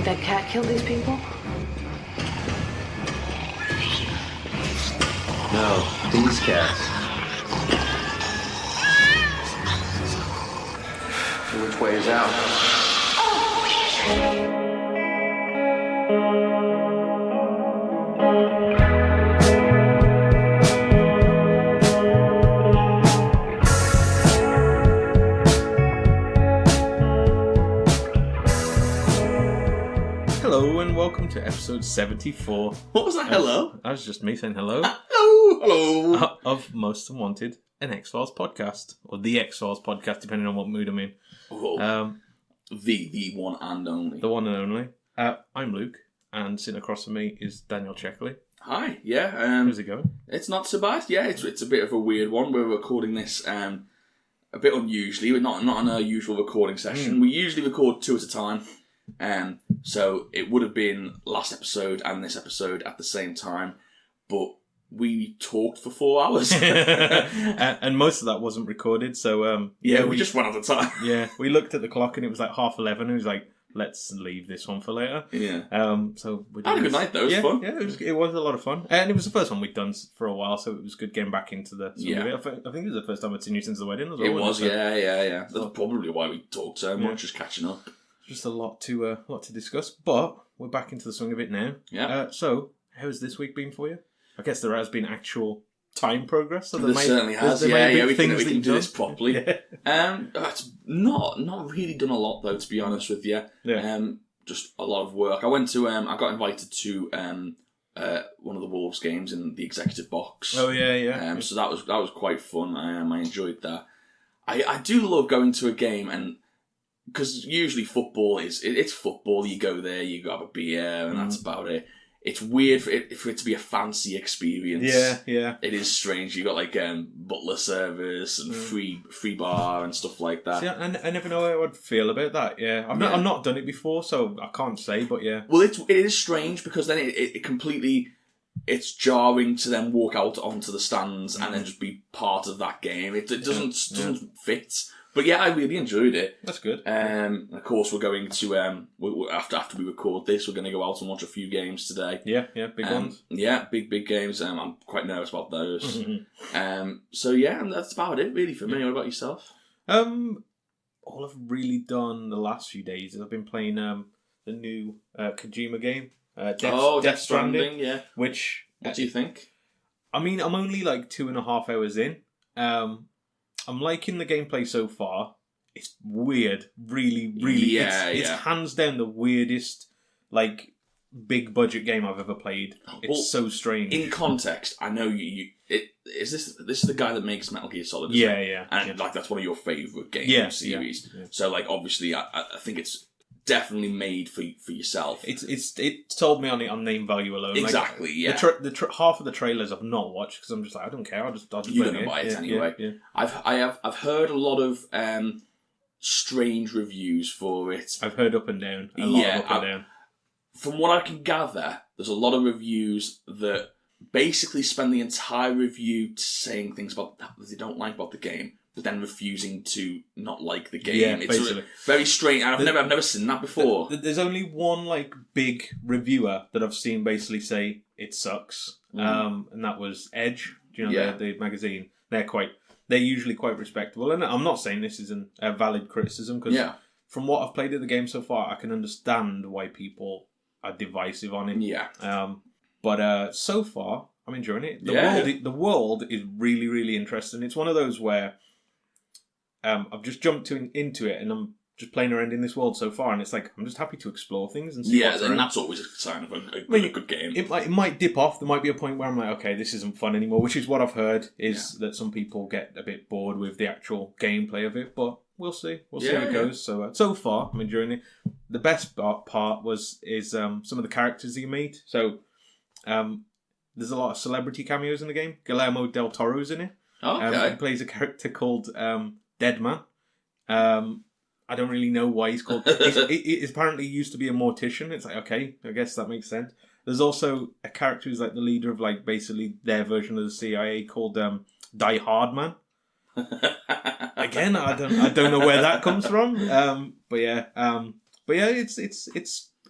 think that cat killed these people? No, these cats. Which way is out? Hello and welcome to episode 74. What was that? Hello? That was just me saying hello. Hello. Of Most Unwanted, an X-Files podcast. Or the X-Files podcast, depending on what mood I'm in. Oh, the one and only. The one and only. I'm Luke, and sitting across from me is Daniel Checkley. Hi, yeah. How's it going? It's not so bad. Yeah, it's a bit of a weird one. We're recording this a bit unusually. We're not on our usual recording session. We usually record 2 at a time. So it would have been last episode and this episode at the same time, but we talked for 4 hours. And most of that wasn't recorded, so... yeah, we just went out of time. Yeah, we looked at the clock and it was like 11:30, and it was like, let's leave this one for later. Yeah. So we had a good night though, it was fun. Yeah, it was a lot of fun. And it was the first one we'd done for a while, so it was good getting back into the swing of it. I think it was the first time I'd seen you since the wedding as well. It was, so, yeah. That's probably why we talked so much, just catching up. Just a lot to discuss, but we're back into the swing of it now. Yeah. So, how's this week been for you? I guess there has been actual time progress. So there certainly has. Yeah, we can do this properly. Yeah. It's not really done a lot though, to be honest with you. Yeah. Just a lot of work. I went to I got invited to one of the Wolves games in the executive box. Oh yeah. So that was quite fun. I enjoyed that. I do love going to a game, and because usually football it's football. You go there, you have a beer, and that's about it. It's weird for it to be a fancy experience. Yeah. It is strange. You got like butler service and free bar and stuff like that. See, I never know how I'd feel about that. Yeah, I've not done it before, so I can't say. But yeah, well, it is strange because then it completely, it's jarring to then walk out onto the stands and then just be part of that game. It doesn't fit. But yeah, I really enjoyed it. That's good. Of course, we're going to after we record this, we're going to go out and watch a few games today. Yeah, big ones. Yeah, big games. I'm quite nervous about those. So yeah, and that's about it really for me. What about yourself? All I've really done the last few days is I've been playing the new Kojima game, Death Stranding. Yeah. Which what do you think? I mean, I'm only like 2.5 hours in. I'm liking the gameplay so far. It's weird, really. It's hands down the weirdest, like, big budget game I've ever played. It's so strange. In context, I know this is the guy that makes Metal Gear Solid. Yeah. And like that's one of your favourite game series. Yeah. So like obviously, I think it's definitely made for yourself. It told me on name value alone. Exactly. Like, yeah. Half of the trailers I've not watched because I'm just like I don't care. I'll just you're gonna buy it anyway. Yeah. I've heard a lot of strange reviews for it. I've heard up and down. A lot of up and down. From what I can gather, there's a lot of reviews that basically spend the entire review saying things about that they don't like about the game, but then refusing to not like the game. Yeah, it's basically. Very strange. I've never seen that before. There's only one like big reviewer that I've seen basically say it sucks, and that was Edge. Do you know the magazine? They're usually quite respectable, and I'm not saying this isn't a valid criticism because from what I've played of the game so far, I can understand why people are divisive on it. Yeah. But so far, I'm enjoying it. The world is really, really interesting. It's one of those where I've just jumped into it and I'm just playing around in this world so far, and it's like I'm just happy to explore things and see what's around. And that's always a sign of a good game. It might dip off. There might be a point where I'm like, okay, this isn't fun anymore, which is what I've heard is that some people get a bit bored with the actual gameplay of it, but we'll see. We'll see how it goes. So far, I'm enjoying it. The best part is some of the characters you meet. So there's a lot of celebrity cameos in the game. Guillermo del Toro's in it. Okay. He plays a character called Deadman. I don't really know why he's called... He apparently used to be a mortician. It's like, okay, I guess that makes sense. There's also a character who's like the leader of like basically their version of the CIA called Die Hard Man. Again, I don't know where that comes from. But yeah, it's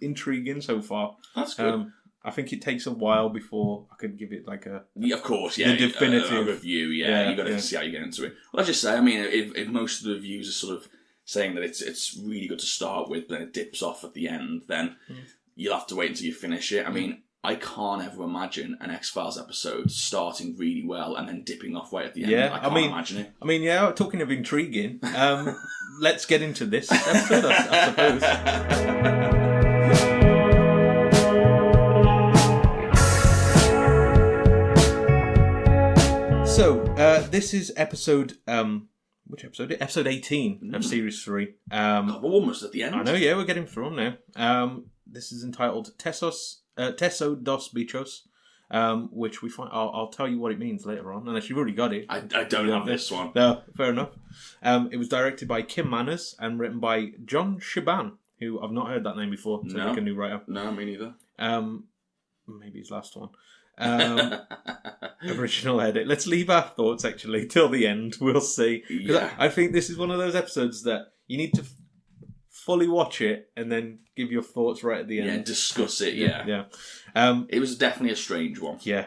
intriguing so far. That's good. I think it takes a while before I could give it like a... Yeah, of course, yeah. The definitive... a review, yeah. You've got to see how you get into it. Well, I just say, I mean, if most of the reviews are sort of saying that it's really good to start with, but then it dips off at the end, then you'll have to wait until you finish it. I mean, I can't ever imagine an X-Files episode starting really well and then dipping off right at the end. Yeah, I can't imagine it. I mean, yeah, talking of intriguing, let's get into this episode, I suppose. So, this is episode... which episode? Episode 18 of Series 3. God, we're almost at the end. I know, yeah, we're getting through them now. This is entitled Teso Dos Bichos, which we find... I'll tell you what it means later on, unless you've already got it. I don't have this one. No, fair enough. It was directed by Kim Manners and written by John Shiban, who I've not heard that name before, so like a new writer. No, me neither. Maybe his last one. Original edit. Let's leave our thoughts actually till the end. We'll see. Yeah. I think this is one of those episodes that you need to fully watch it and then give your thoughts right at the end. Yeah, discuss it. Yeah. It was definitely a strange one. Yeah.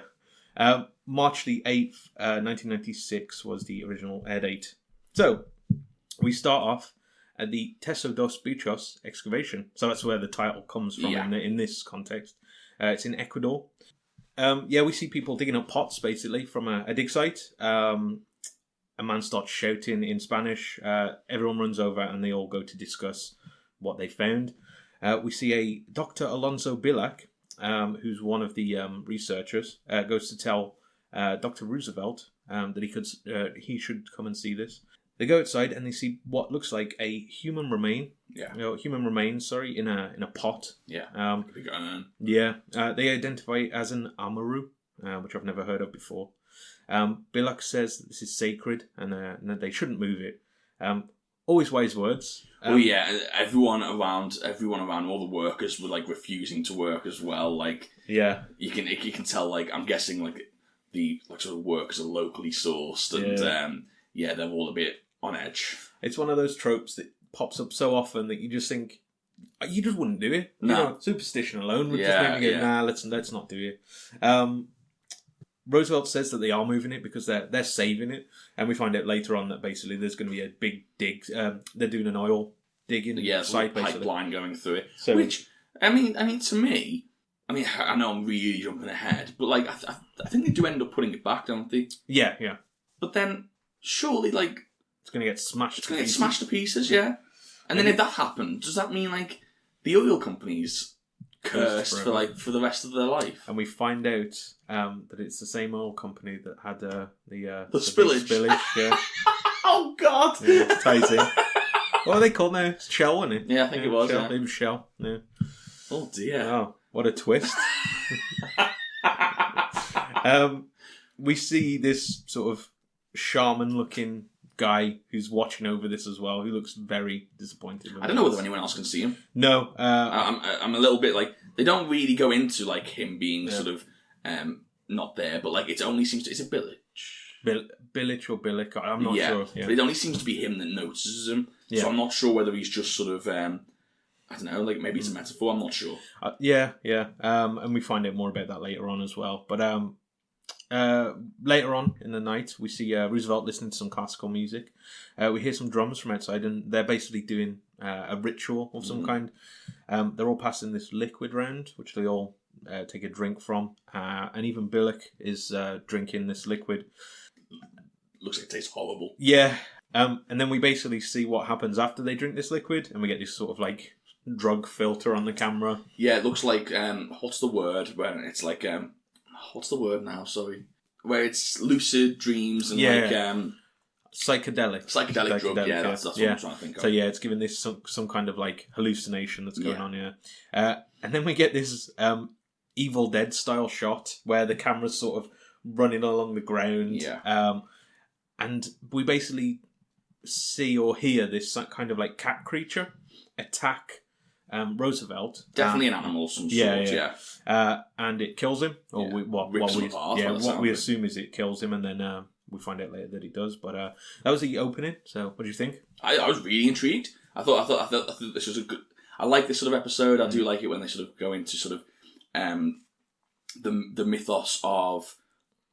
March the 8th, 1996 was the original air date. So we start off at the Teso Dos Bichos excavation. So that's where the title comes from in this context. It's in Ecuador. We see people digging up pots, basically, from a dig site. A man starts shouting in Spanish. Everyone runs over and they all go to discuss what they found. We see a Dr. Alonso Bilac, who's one of the researchers, goes to tell Dr. Roosevelt that he should come and see this. They go outside and they see what looks like a human remains, in a pot. Yeah. They identify it as an amaru, which I've never heard of before. Bilac says that this is sacred and that they shouldn't move it. Always wise words. Everyone around, all the workers were like refusing to work as well. Like, you can tell. Like, I'm guessing like the sort of workers are locally sourced, and they're all a bit on edge. It's one of those tropes that pops up so often that you just think you just wouldn't do it. No. You know, superstition alone would just make me go, nah, let's not do it. Roosevelt says that they are moving it because they're saving it, and we find out later on that basically there's going to be a big dig. They're doing an oil digging site, basically. Pipeline going through it. So, which I mean, to me, I know I'm really jumping ahead, but like I think they do end up putting it back, don't they? Yeah. But then surely, like, it's going to get smashed. It's going to get smashed to pieces, yeah. And then if that happened, does that mean like the oil companies cursed for the rest of their life? And we find out that it's the same oil company that had the spillage. Yeah. Oh God! Yeah, ties in. What are they called now? It's Shell, wasn't it? Yeah, I think it was. Shell. It was Shell. Yeah. Oh dear. Oh, what a twist! We see this sort of shaman-looking guy who's watching over this as well, who looks very disappointed. I don't know whether anyone else can see him. No. I'm a little bit like, they don't really go into like him being sort of not there, but like it only seems to, is it Billich? Billich or Billick, I'm not sure. Yeah. But it only seems to be him that notices him. Yeah. So I'm not sure whether he's just sort of, I don't know, like maybe it's a metaphor, I'm not sure. And we find out more about that later on as well. But later on in the night, we see Roosevelt listening to some classical music. We hear some drums from outside, and they're basically doing a ritual of some kind. They're all passing this liquid round, which they all take a drink from. And even Billick is drinking this liquid. Looks like it tastes horrible. Yeah. And then we basically see what happens after they drink this liquid, and we get this sort of like drug filter on the camera. Yeah, it looks like, what's the word? Where it's like, what's the word now? Sorry. Where it's lucid dreams and psychedelic drug. Yeah, that's what I'm trying to think of. So yeah, it's giving this some kind of like hallucination that's going on here. And then we get this Evil Dead style shot where the camera's sort of running along the ground. Yeah. And we basically see or hear this kind of like cat creature attack Roosevelt. Definitely an animal of some sort, yeah. And it kills him. Or what we assume is it kills him, and then we find out later that it does. But that was the opening. So, what do you think? I was really intrigued. I thought this was a good. I like this sort of episode. I do like it when they sort of go into sort of the mythos of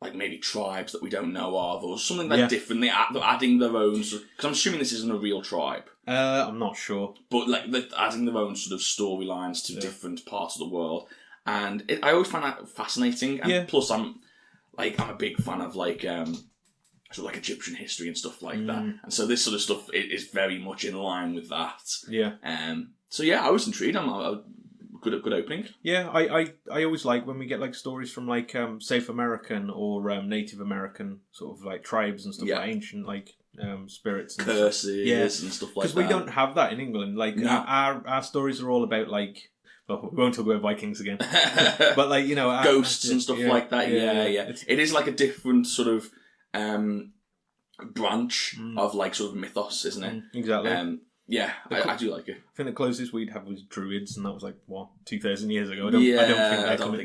like maybe tribes that we don't know of, or something like different. They're adding their own, because I'm assuming this isn't a real tribe. I'm not sure, but like they're adding their own sort of storylines to different parts of the world, and I always find that fascinating. And plus, I'm a big fan of like sort of like Egyptian history and stuff like that, and so this sort of stuff is very much in line with that. Yeah. So yeah, I was intrigued. I'm a good opening. Yeah, I always like when we get like stories from like South American or Native American sort of like tribes and stuff, like ancient like spirits and curses and stuff like that. Because we don't have that in England. Like our stories are all about like, well, we won't talk about Vikings again, but like, you know, ghosts and stuff like that. Yeah. It is like a different sort of branch of like sort of mythos, isn't it? Exactly. Yeah, I do like it. I think the closest we'd have was druids, and that was like 2,000 years ago. I don't think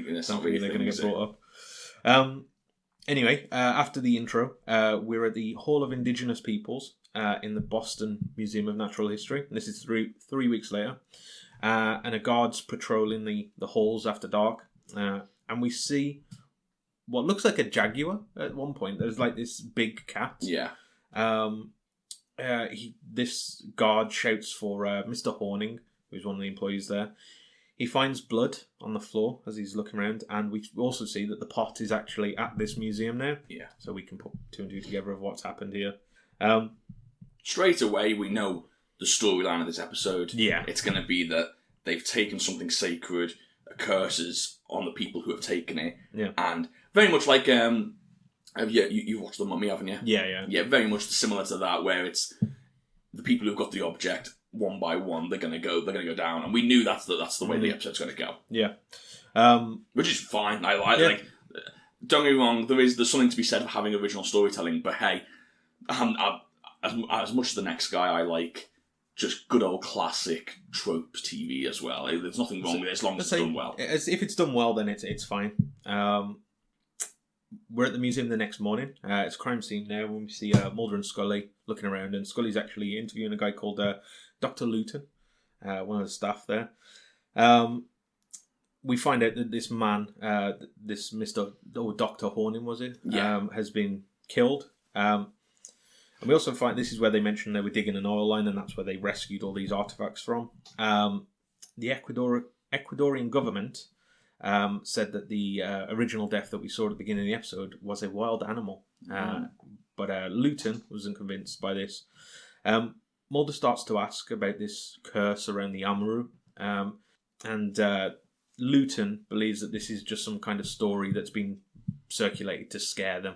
they're going to get brought up. Anyway, after the intro, we're at the Hall of Indigenous Peoples in the Boston Museum of Natural History. And this is three weeks later, and a guard's patrolling the halls after dark, and we see what looks like a jaguar at one point. There's like this big cat. Yeah. This guard shouts for Mr. Horning, who's one of the employees there. He finds blood on the floor as he's looking around, and we also see that the pot is actually at this museum now. Yeah. So we can put two and two together of what's happened here. Straight away, we know the storyline of this episode. Yeah. It's going to be that they've taken something sacred, curses on the people who have taken it. Yeah. And very much like... you've watched The Mummy, haven't you? Yeah. Yeah, very much similar to that, where it's the people who've got the object one by one. They're gonna go down, and we knew that's the way the episode's gonna go. Yeah, which is fine. I like. Don't get me wrong. There's something to be said for having original storytelling, but hey, as much as the next guy, I like just good old classic trope TV as well. There's nothing wrong with it as long as it's done well. If it's done well, then it's fine. We're at the museum the next morning. It's a crime scene now when we see Mulder and Scully looking around, and Scully's actually interviewing a guy called Dr. Luton, one of the staff there. We find out that this man, this Mr. or Dr. Horning, was it? Yeah. Has been killed. And we also find this is where they mentioned they were digging an oil line, and that's where they rescued all these artifacts from. The Ecuadorian government said that the original death that we saw at the beginning of the episode was a wild animal. But Luton wasn't convinced by this. Mulder starts to ask about this curse around the Amaru. And Luton believes that this is just some kind of story that's been circulated to scare them,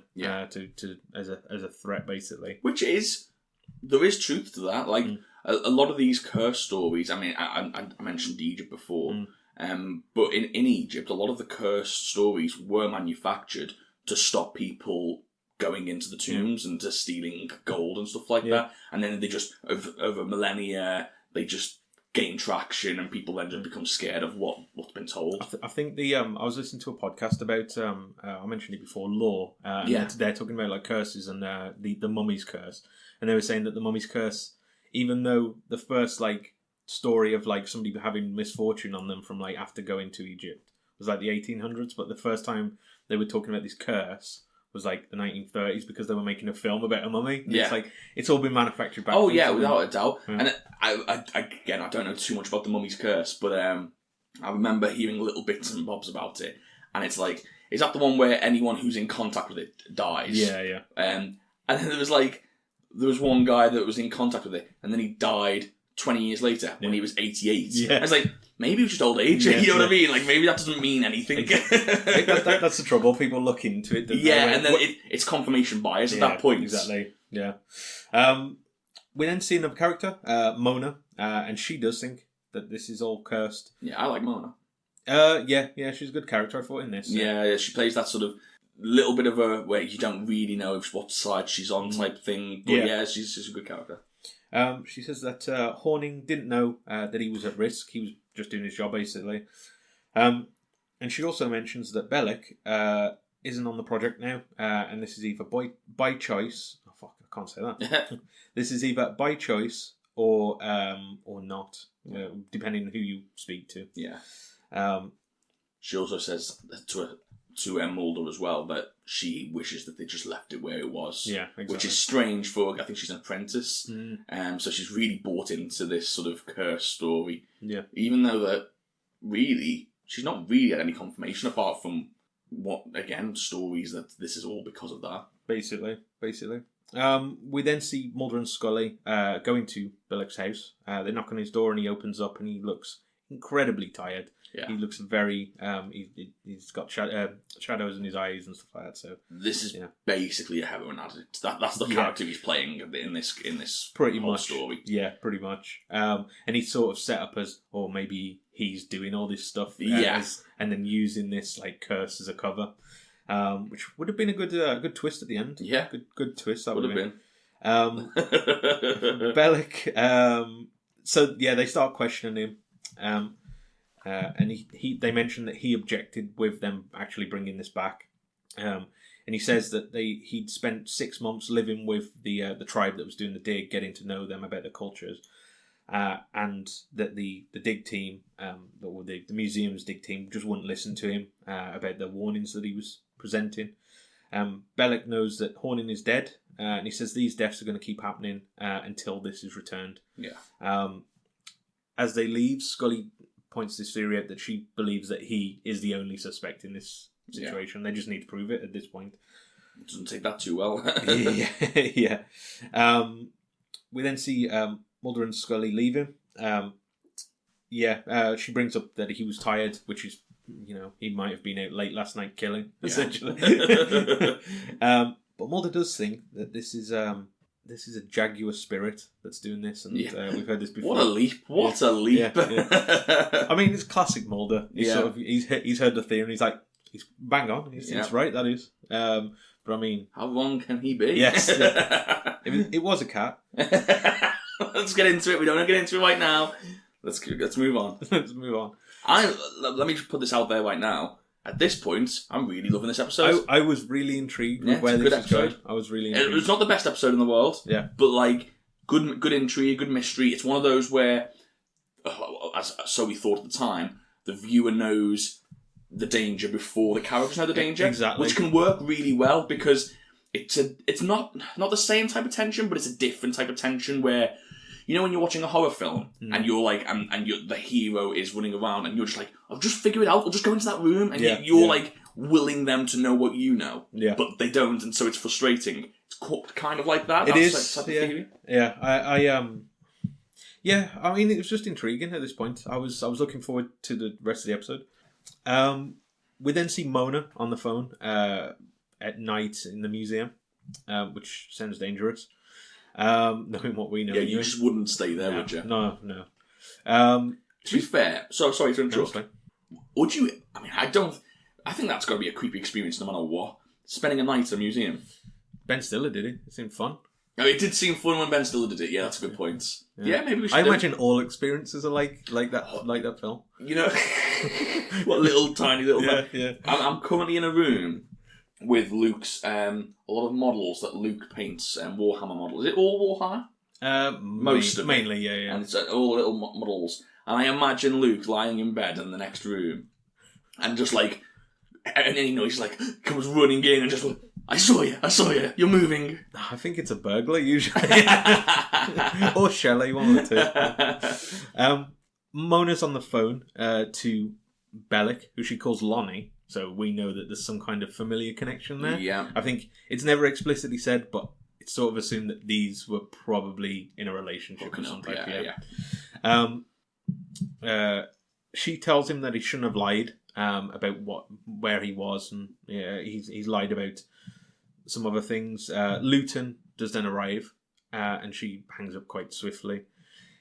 as a threat, basically. There is truth to that. Like a lot of these curse stories. I mean, I mentioned Egypt before. But in Egypt, a lot of the curse stories were manufactured to stop people going into the tombs and to stealing gold and stuff like that. And then they just, over millennia, they just gain traction, and people then just become scared of what's been told. I think I was listening to a podcast about, I mentioned it before, lore. They're talking about like curses and the mummy's curse. And they were saying that the mummy's curse, even though the first like story of like somebody having misfortune on them from like after going to Egypt was like the 1800s, but the first time they were talking about this curse was like the 1930s because they were making a film about a mummy. Yeah. It's like it's all been manufactured back. Without a doubt. And I don't know too much about the mummy's curse, but I remember hearing little bits and bobs about it, and it's like, is that the one where anyone who's in contact with it dies? Yeah. And then there was one guy that was in contact with it, and then he died 20 years later when he was 88. Yeah. I was like, maybe it was just old age. You know what I mean? Like, maybe that doesn't mean anything. That's the trouble. People look into it. And then it's confirmation bias at that point. Exactly. Yeah. We then see another character, Mona, and she does think that this is all cursed. Yeah, I like Mona. Yeah, she's a good character, I thought, in this. Yeah, she plays that sort of little bit of a where you don't really know what side she's on type thing. But she's a good character. She says that Horning didn't know that he was at risk. He was just doing his job, basically. And she also mentions that Bellick isn't on the project now, and this is either by choice. Oh fuck, I can't say that. This is either by choice or not. depending on who you speak to. Yeah. Um, She also says to Mulder as well that she wishes that they just left it where it was. Yeah, exactly. Which is strange for, I think she's an apprentice. So she's really bought into this sort of curse story. Yeah. Even though that really, she's not really had any confirmation apart from stories that this is all because of that. Basically. We then see Mulder and Scully going to Billick's house. They knock on his door and he opens up and he looks incredibly tired. Yeah. He looks very... he's got shadows in his eyes and stuff like that. So this is basically a heroin addict. That's the character he's playing in this pretty whole much story. Yeah, pretty much. And he's sort of set up as, or maybe he's doing all this stuff. And then using this like curse as a cover. Which would have been a good twist at the end. Yeah. Good twist. That would have been. Bellick. They start questioning him. And they mentioned that he objected with them actually bringing this back. And he says that he'd spent 6 months living with the tribe that was doing the dig, getting to know them about their cultures. And that the dig team, the museum's dig team, just wouldn't listen to him about the warnings that he was presenting. Bellick knows that Hornin is dead, and he says these deaths are going to keep happening until this is returned. Yeah. As they leave, Scully points this theory out that she believes that he is the only suspect in this situation. They just need to prove it at this point. It doesn't take that too well. Yeah. We then see Mulder and Scully leaving. She brings up that he was tired, which is, he might have been out late last night killing, essentially. But Mulder does think that this is a jaguar spirit that's doing this, and we've heard this before. What a leap! What a leap! Yeah. I mean, it's classic Mulder. He's heard the theory, and he's like, he's bang on. It's right, that is. But I mean, how wrong can he be? Yes, it was a cat. Let's get into it. We don't want to get into it right now. Let's move on. Let's move on. Let me just put this out there right now. At this point, I'm really loving this episode. I was really intrigued with where this is going. I was really intrigued. It was not the best episode in the world. Yeah. But like good intrigue, good mystery. It's one of those where, so we thought at the time, the viewer knows the danger before the characters know the danger. Exactly. Which can work really well because it's not the same type of tension, but it's a different type of tension where, when you're watching a horror film and you're like, and the hero is running around and you're just like, I'll just figure it out. I'll just go into that room, and you're like willing them to know what you know, but they don't, and so it's frustrating. It's kind of like that. That's type of theory. Yeah. I mean, it was just intriguing at this point. I was looking forward to the rest of the episode. We then see Mona on the phone at night in the museum, which sounds dangerous. Knowing what we know. Yeah, you just wouldn't stay there, would you? No. To be fair, sorry to interrupt. Would you? I mean, I think that's got to be a creepy experience no matter what. Spending a night at a museum. Ben Stiller did it. It seemed fun. Oh, it did seem fun when Ben Stiller did it. Yeah, that's a good point. Yeah, maybe we should. I imagine all experiences are like that film. What little tiny little. Yeah. I'm currently in a room with Luke's a lot of models that Luke paints, Warhammer models. Is it all Warhammer? Most of it. Mainly, yeah. And it's all little models. And I imagine Luke lying in bed in the next room, and just like, and then he's like comes running in and just like, I saw you, you're moving. I think it's a burglar usually, or Shelley, one of the two. Mona's on the phone to Bellick, who she calls Lonnie. So we know that there's some kind of familiar connection there. Yeah. I think it's never explicitly said, but it's sort of assumed that these were probably in a relationship or something. She tells him that he shouldn't have lied about where he was, and he's lied about some other things. Luton does then arrive, and she hangs up quite swiftly.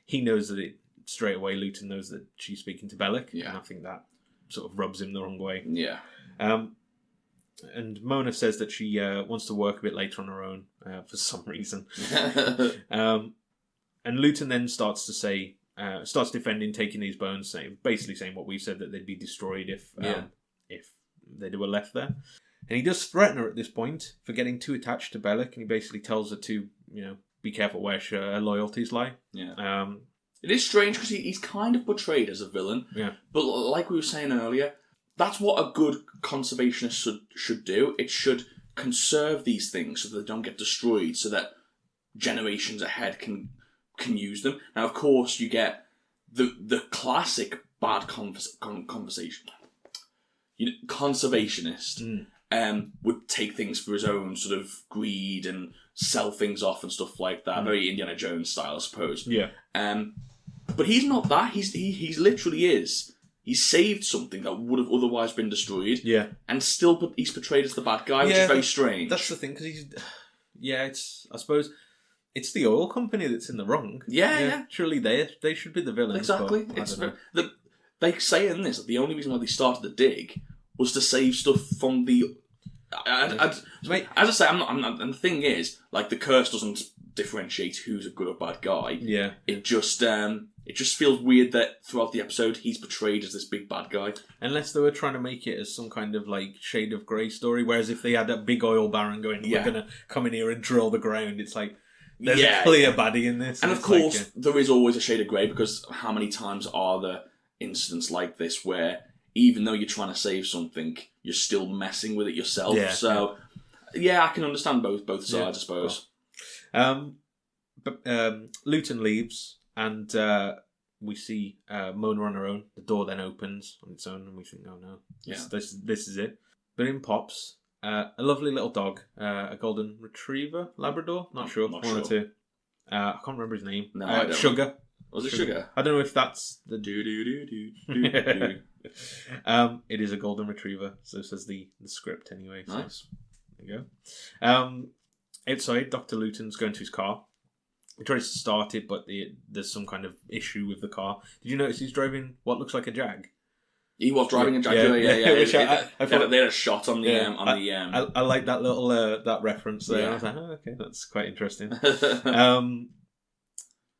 He knows that straight away. Luton knows that she's speaking to Bellick, and I think that sort of rubs him the wrong way. Yeah. And Mona says that she wants to work a bit later on her own for some reason. And Luton then starts defending taking these bones, basically saying what we said, that they'd be destroyed if they were left there. And he does threaten her at this point for getting too attached to Bellick, and he basically tells her to, be careful where her loyalties lie. Yeah. It is strange because he's kind of portrayed as a villain. Yeah. But like we were saying earlier, that's what a good conservationist should do. It should conserve these things so that they don't get destroyed, so that generations ahead can use them. Now, of course, you get the classic bad conservationist would take things for his own sort of greed and sell things off and stuff like that. Very Indiana Jones style, I suppose. Yeah. But he's not that. He literally is. He's saved something that would have otherwise been destroyed. Yeah. And still, he's portrayed as the bad guy, which is very strange. That's the thing, because he's... Yeah, I suppose... It's the oil company that's in the wrong. Yeah. Surely they should be the villains. Exactly. They say in this that the only reason why they started the dig was to save stuff from the... As I say, I'm not... And the thing is, like, the curse doesn't differentiate who's a good or bad guy. Yeah. It just feels weird that throughout the episode he's portrayed as this big bad guy. Unless they were trying to make it as some kind of like Shade of Grey story, whereas if they had that big oil baron going, we're going to come in here and drill the ground, it's like there's a clear baddie in this. And of course, there is always a shade of grey, because how many times are there incidents like this where even though you're trying to save something, you're still messing with it yourself? Yeah. So, yeah, I can understand both sides, I suppose. But Luton leaves, and we see Mona on her own. The door then opens on its own, and we think, oh no, this is it. But in pops a lovely little dog, a golden retriever, Labrador, not sure, one or two. I can't remember his name. No, I don't. Sugar. Was it Sugar? I don't know if that's the do. It is a golden retriever, so says the script anyway. So Nice. there you go. Outside, Dr. Luton's going to his car. He tries to start it, but there's some kind of issue with the car. Did you notice he's driving what looks like a Jag? He was driving a Jaguar, yeah. Which I thought, they had a shot on the I like that little that reference there. Yeah. I was like, oh, okay, that's quite interesting.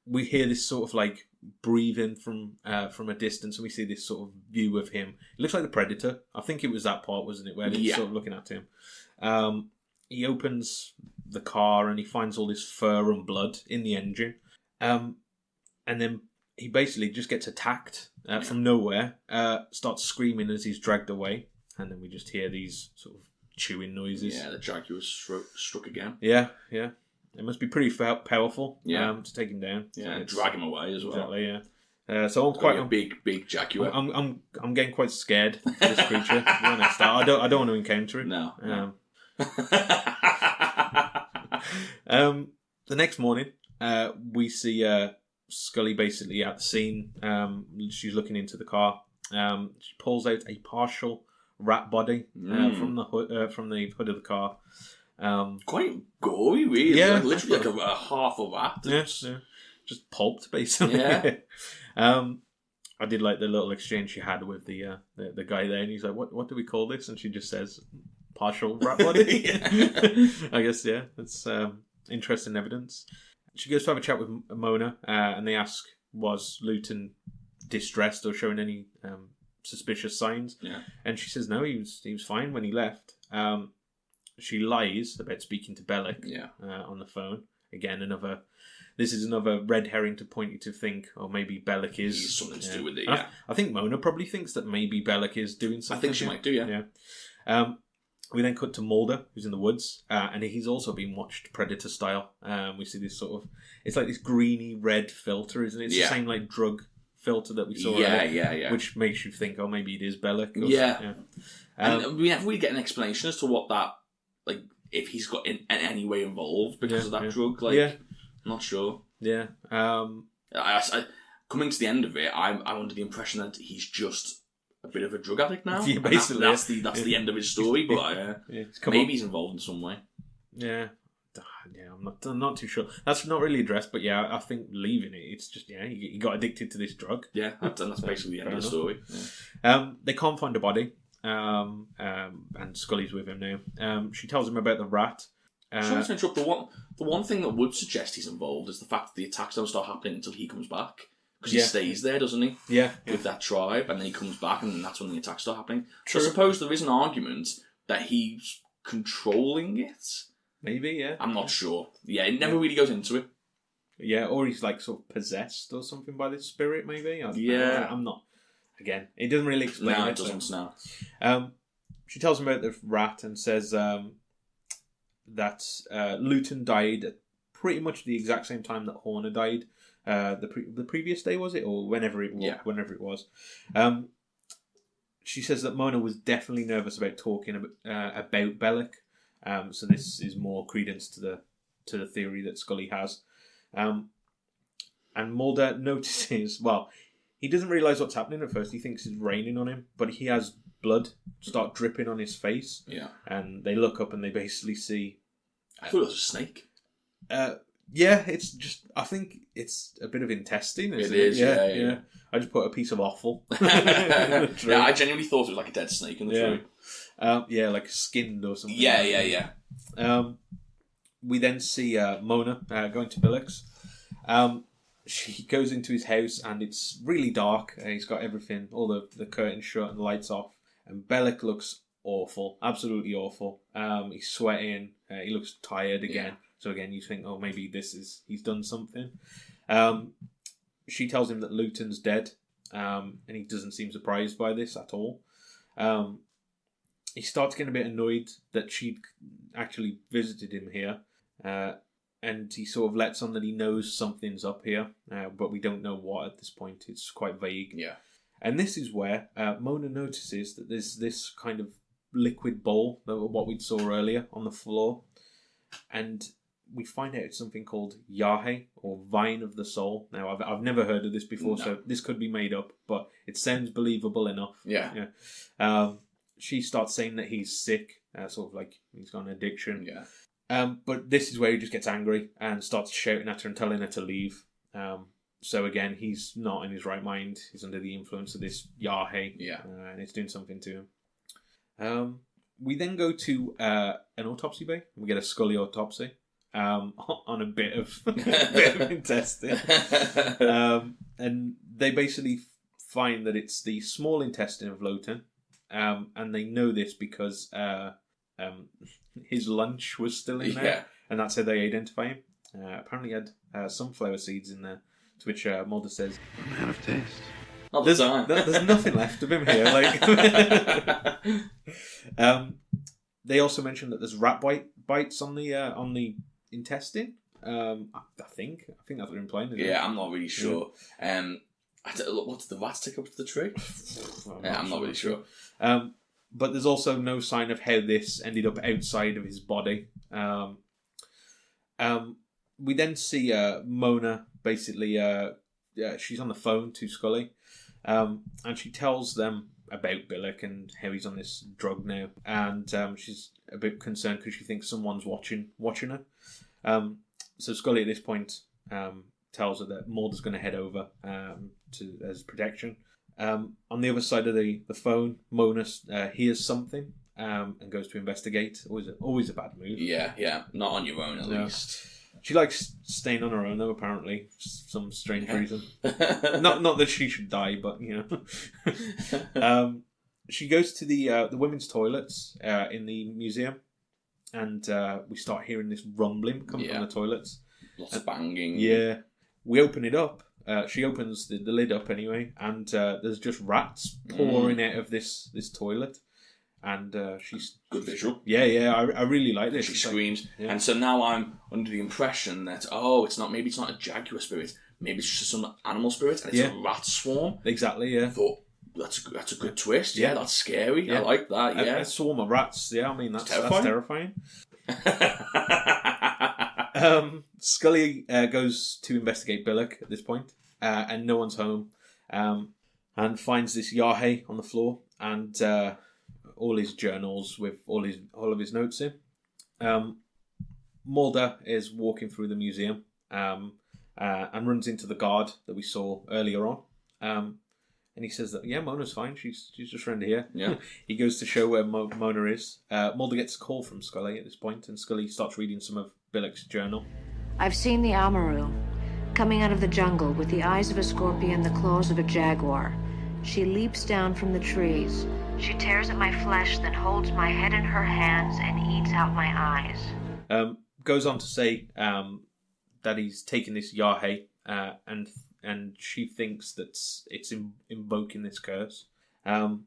We hear this sort of like breathing from a distance, and we see this sort of view of him. It looks like the Predator. I think it was that part, wasn't it, where they're sort of looking at him. He opens the car and he finds all this fur and blood in the engine, and then he basically just gets attacked from nowhere, starts screaming as he's dragged away, and then we just hear these sort of chewing noises. Yeah, the Jaguar was struck again. Yeah. It must be pretty powerful to take him down. Yeah, so drag him away as well. Exactly, yeah. So I'm quite a big Jaguar. I'm getting quite scared of this creature, to be honest. I don't want to encounter it. No. The next morning, we see Scully basically at the scene. She's looking into the car. She pulls out a partial rat body from the hood of the car. Quite gory, really. Yeah, like, literally like a half of that. Yeah. Just pulped, basically. Yeah. I did like the little exchange she had with the guy there, and he's like, "What do we call this?" And she just says, "Partial rat body." I guess that's interesting evidence. She goes to have a chat with Mona, and they ask, "Was Luton distressed or showing any suspicious signs?" Yeah. And she says, "No, he was fine when he left." She lies about speaking to Bellick on the phone. Again, this is another red herring to point you to think, maybe Bellick is... something to do with it, I think Mona probably thinks that maybe Bellick is doing something. I think she might do, yeah. We then cut to Mulder, who's in the woods, and he's also being watched Predator style. We see this sort of... It's like this greeny red filter, isn't it? It's the same like drug filter that we saw earlier, which makes you think, maybe it is Bellick. And we never really get an explanation as to what that... Like, if he's got in any way involved because of that drug, I'm not sure. Yeah. I coming to the end of it, I'm under the impression that he's just a bit of a drug addict now. Yeah, basically. That's the end of his story, but maybe he's involved in some way. Yeah. Yeah, I'm not too sure. That's not really addressed, but I think leaving it, it's just, he got addicted to this drug. Yeah, that's basically the end of the story. Yeah. They can't find a body. And Scully's with him now. She tells him about the rat. Sorry to interrupt. The one thing that would suggest he's involved is the fact that the attacks don't start happening until he comes back. Because he stays there, doesn't he? Yeah. With that tribe, and then he comes back, and then that's when the attacks start happening. True. So I suppose there is an argument that he's controlling it. Maybe, yeah. I'm not sure. Yeah, it never really goes into it. Yeah, or he's like sort of possessed or something by this spirit, maybe. I'm not. Again, it doesn't really explain. No, it doesn't. So. No. She tells him about the rat and says that Luton died at pretty much the exact same time that Horner died. The previous day, was it, or whenever it was? Yeah. Whenever it was. She says that Mona was definitely nervous about talking about Bellick. So this is more credence to the theory that Scully has. And Mulder notices, well, he doesn't realise what's happening at first. He thinks it's raining on him, but he has blood start dripping on his face. Yeah. And they look up and they basically see... I thought it was a snake. Yeah, it's just... I think it's a bit of intestine, isn't it? It is, yeah. I just put a piece of offal. Yeah, I genuinely thought it was like a dead snake in the tree. Yeah, like skinned or something. Yeah. We then see Mona going to Billick's. She goes into his house and it's really dark. He's got everything, all the curtains shut and the lights off. And Bellick looks awful, absolutely awful. He's sweating. He looks tired again. Yeah. So again, you think, oh, maybe he's done something. She tells him that Luton's dead, and he doesn't seem surprised by this at all. He starts getting a bit annoyed that she'd actually visited him here, and he sort of lets on that he knows something's up here, but we don't know what at this point. It's quite vague. Yeah. And this is where Mona notices that there's this kind of liquid bowl, what we saw earlier, on the floor, and we find out it's something called Yahe, or Vine of the Soul. Now, I've never heard of this before, so this could be made up, but it sounds believable enough. Yeah. She starts saying that he's sick, sort of like he's got an addiction. Yeah. But this is where he just gets angry and starts shouting at her and telling her to leave. So again, he's not in his right mind. He's under the influence of this Yahe. Yeah. And it's doing something to him. We then go to an autopsy bay. We get a Scully autopsy. On a bit of intestine, and they basically find that it's the small intestine of Luton, and they know this because his lunch was still in there, and that's how they identify him. Apparently, he had sunflower seeds in there, to which Mulder says, "I'm out of taste." There's nothing left of him here. They also mention that there's rat bites on the intestine. I think that's what they're implying. Yeah, I'm not really sure. What did the rats take up to the tree? I'm not really sure. But there's also no sign of how this ended up outside of his body. We then see Mona basically. She's on the phone to Scully, and she tells them about Billick and how he's on this drug now, and she's a bit concerned because she thinks someone's watching her. So Scully at this point tells her that Mulder's going to head over as protection. On the other side of the phone, Mona hears something and goes to investigate. Always a bad move. Yeah, not on your own at least. She likes staying on her own though, apparently, for some strange reason. Not that she should die, but you know. She goes to the women's toilets in the museum, and we start hearing this rumbling come from the toilets. Lots of banging. Yeah. We open it up. She opens the lid up anyway, and there's just rats pouring out of this toilet. And she's... Good visual. Yeah, I really like this. She screams. And so now I'm under the impression that, maybe it's not a jaguar spirit. Maybe it's just some animal spirit, and it's a rat swarm. Exactly, yeah. I thought, that's a good twist. Yeah, that's scary. Yeah. I like that, yeah. A swarm of rats, yeah, I mean, that's terrifying. Scully goes to investigate Billick at this point, and no one's home, and finds this Yahe on the floor, and all his journals with all of his notes in. Mulder is walking through the museum, and runs into the guard that we saw earlier on. And he says that, Mona's fine. She's just around here. Yeah. He goes to show where Mona is. Mulder gets a call from Scully at this point, and Scully starts reading some of Billick's journal. I've seen the Amaru coming out of the jungle with the eyes of a scorpion, the claws of a jaguar. She leaps down from the trees. She tears at my flesh, then holds my head in her hands and eats out my eyes. Goes on to say that he's taken this Yahe, and she thinks that it's invoking this curse. At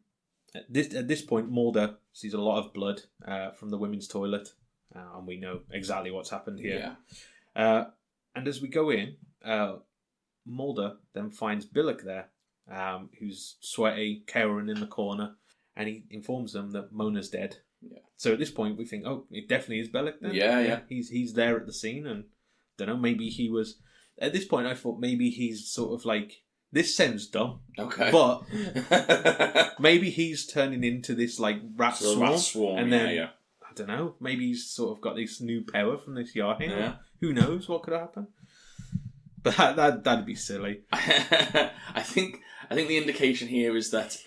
this point, Mulder sees a lot of blood from the women's toilet, and we know exactly what's happened here. Yeah. And as we go in, Mulder then finds Billick there, who's sweaty, cowering in the corner, and he informs them that Mona's dead. Yeah. So at this point, we think, oh, it definitely is Billick then. Yeah. He's there at the scene, and don't know, maybe he was. At this point, I thought maybe he's sort of like, this sounds dumb. Okay. But maybe he's turning into this like rat swarm, and then I don't know, maybe he's sort of got this new power from this Yahi. Yeah. Who knows what could happen? But that'd be silly. I think the indication here is that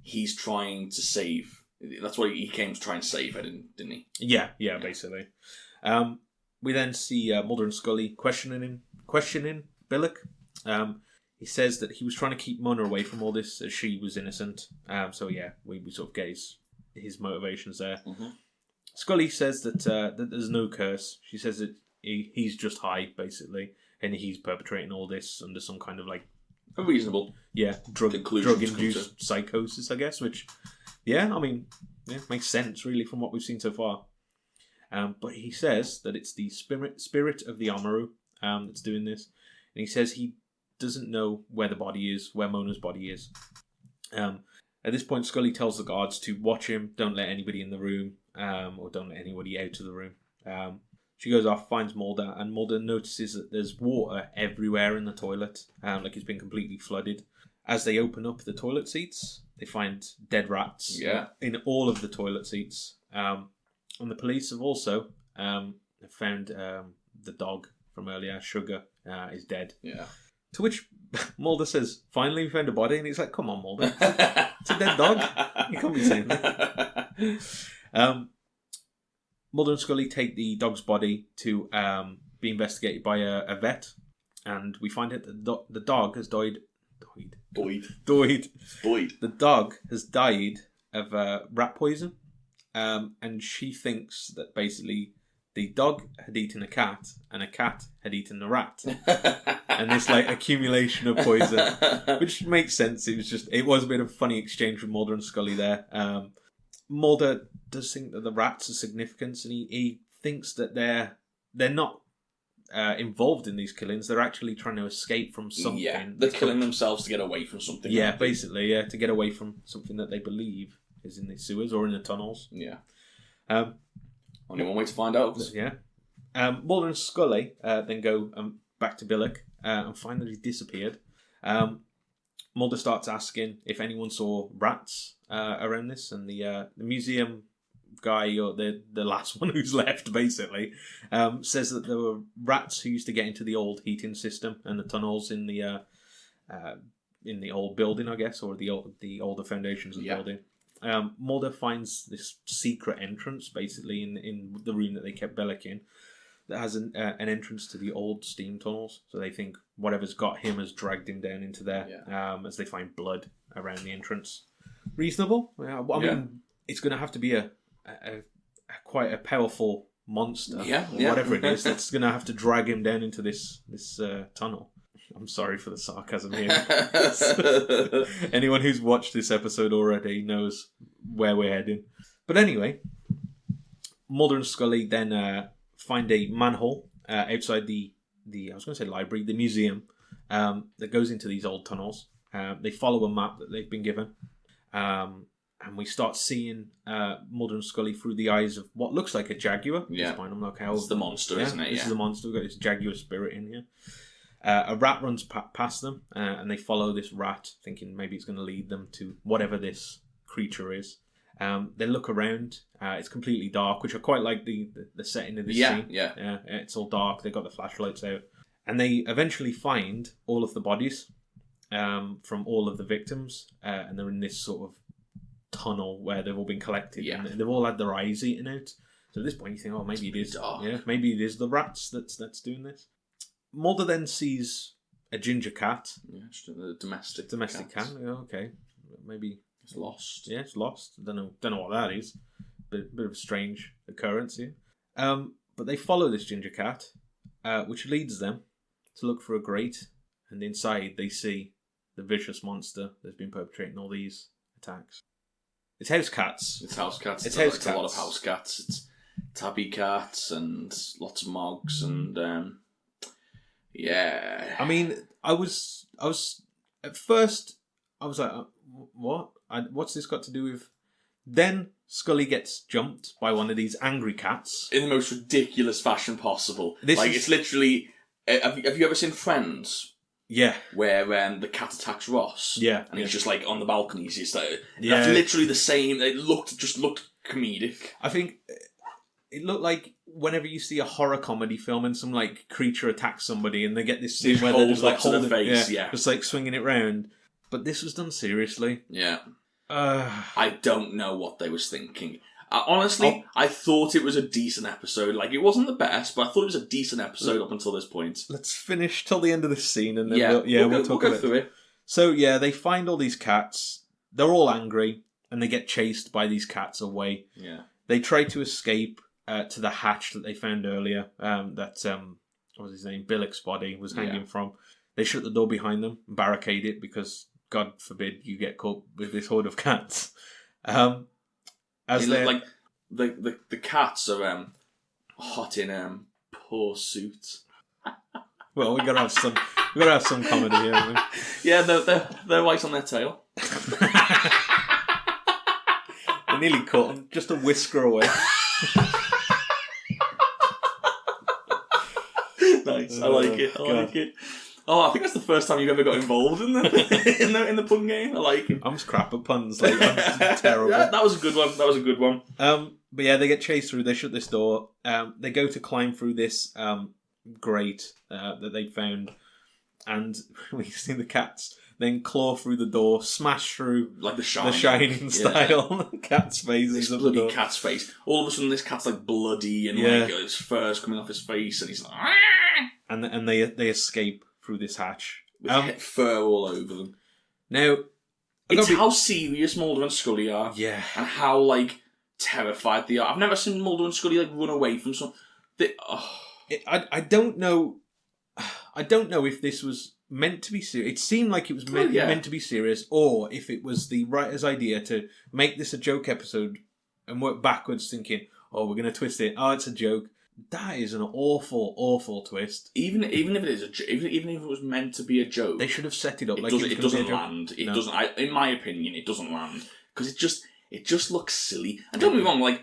he's trying to save. That's what he came to try and save her, didn't he? Yeah, basically. We then see Mulder and Scully questioning Billick. He says that he was trying to keep Mona away from all this, as she was innocent. So yeah, we sort of get his motivations there. Mm-hmm. Scully says that there's no curse. She says that he's just high, basically, and he's perpetrating all this under some kind of like a reasonable, drug-induced psychosis, I guess. Which, makes sense really from what we've seen so far. But he says that it's the spirit of the Amaru that's doing this, and he says he doesn't know where the body is, where Mona's body is. At this point, Scully tells the guards to watch him, don't let anybody in the room, or don't let anybody out of the room. She goes off, finds Mulder, and Mulder notices that there's water everywhere in the toilet, like it's been completely flooded. As they open up the toilet seats, they find dead rats in all of the toilet seats. And the police have also found the dog from earlier, Sugar, is dead. Yeah. To which Mulder says, finally we found a body, and he's like, come on, Mulder. It's a dead dog. You can't be saying that. Mulder and Scully take the dog's body to be investigated by a vet, and we find out that the dog has died. The dog has died of rat poison, and she thinks that basically the dog had eaten a cat, and a cat had eaten a rat, and this like accumulation of poison, which makes sense. It was a bit of a funny exchange with Mulder and Scully there. Mulder does think that the rats are significant, and he thinks that they're not involved in these killings. They're actually trying to escape from something. Yeah, they're killing themselves to get away from something. Yeah, basically, to get away from something that they believe is in the sewers or in the tunnels. Yeah. Only one way to find out. Yeah. Mulder and Scully then go back to Billick and find that he disappeared. Mulder starts asking if anyone saw rats around this, and the museum guy, or the last one who's left, basically, says that there were rats who used to get into the old heating system and the tunnels in the old building, I guess, or the older foundations of the building. Mulder finds this secret entrance, basically, in the room that they kept Billick in, that has an entrance to the old steam tunnels. So they think whatever's got him has dragged him down into there, as they find blood around the entrance. Reasonable? I mean, it's going to have to be a quite a powerful monster, or whatever it is, that's going to have to drag him down into this tunnel. I'm sorry for the sarcasm here. Anyone who's watched this episode already knows where we're heading. But anyway, Mulder and Scully then find a manhole outside the I was going to say library, the museum, that goes into these old tunnels. They follow a map that they've been given. And we start seeing Mulder and Scully through the eyes of what looks like a jaguar. Yeah. I'm like, how... It's the monster, isn't it? This is the monster. We've got this jaguar spirit in here. A rat runs past them, and they follow this rat, thinking maybe it's going to lead them to whatever this creature is. They look around. It's completely dark, which I quite like the setting of this scene. Yeah. It's all dark. They've got the flashlights out. And they eventually find all of the bodies from all of the victims, and they're in this sort of tunnel where they've all been collected, and they've all had their eyes eaten out. So at this point you think, oh, maybe it is dark. Maybe it is the rats that's doing this. Mulder then sees a ginger cat. Yeah, just a domestic cat. Okay, maybe it's lost. Yeah, it's lost. Don't know what that is. Bit of a strange occurrence here. But they follow this ginger cat, which leads them to look for a grate, and inside they see the vicious monster that's been perpetrating all these attacks. It's house cats. It's house cats. It's a lot of house cats. It's tabby cats and lots of mogs and yeah. I mean, I was at first I was like, what? What's this got to do with? Then Scully gets jumped by one of these angry cats in the most ridiculous fashion possible. It's literally. Have you ever seen Friends? Yeah. Where the cat attacks Ross. Yeah. And he's just like on the balcony. He's just like, that's literally the same. It looked comedic. I think it looked like whenever you see a horror comedy film and some like creature attacks somebody and they get this scene where they're just like holding their face, just like swinging it round. But this was done seriously. Yeah. I don't know what they was thinking. Honestly, I thought it was a decent episode. Like, it wasn't the best, but I thought it was a decent episode up until this point. Let's finish till the end of this scene and then we'll go through it. So, they find all these cats. They're all angry, and they get chased by these cats away. Yeah. They try to escape to the hatch that they found earlier. What was his name? Billick's body was hanging from. They shut the door behind them, barricade it, because, God forbid, you get caught with this horde of cats. Like the cats are hot in poor suits. Well, we gotta have some comedy here, haven't we? Yeah, they're white on their tail. They nearly caught him, just a whisker away. Nice, I like it. I like it. Oh, I think that's the first time you've ever got involved in the in the pun game. I like it. I'm just crap at puns. Like, I'm terrible. Yeah, that was a good one. But yeah, they get chased through. They shut this door. They go to climb through this grate that they found, and we see the cats then claw through the door, smash through like the Shining style. Cat's face. This bloody cat's face. All of a sudden, this cat's like bloody and like his fur's coming off his face, and he's like, and they escape through this hatch with fur all over them. Now, it's how serious Mulder and Scully are, and how like terrified they are. I've never seen Mulder and Scully like run away from some. I don't know. I don't know if this was meant to be serious. It seemed like it was meant to be serious, or if it was the writer's idea to make this a joke episode and work backwards, thinking, "Oh, we're going to twist it. Oh, it's a joke." That is an awful, awful twist. Even if it is even if it was meant to be a joke, they should have set it up. It doesn't land. It doesn't. In my opinion, it doesn't land because it just looks silly. And don't get me wrong. Like,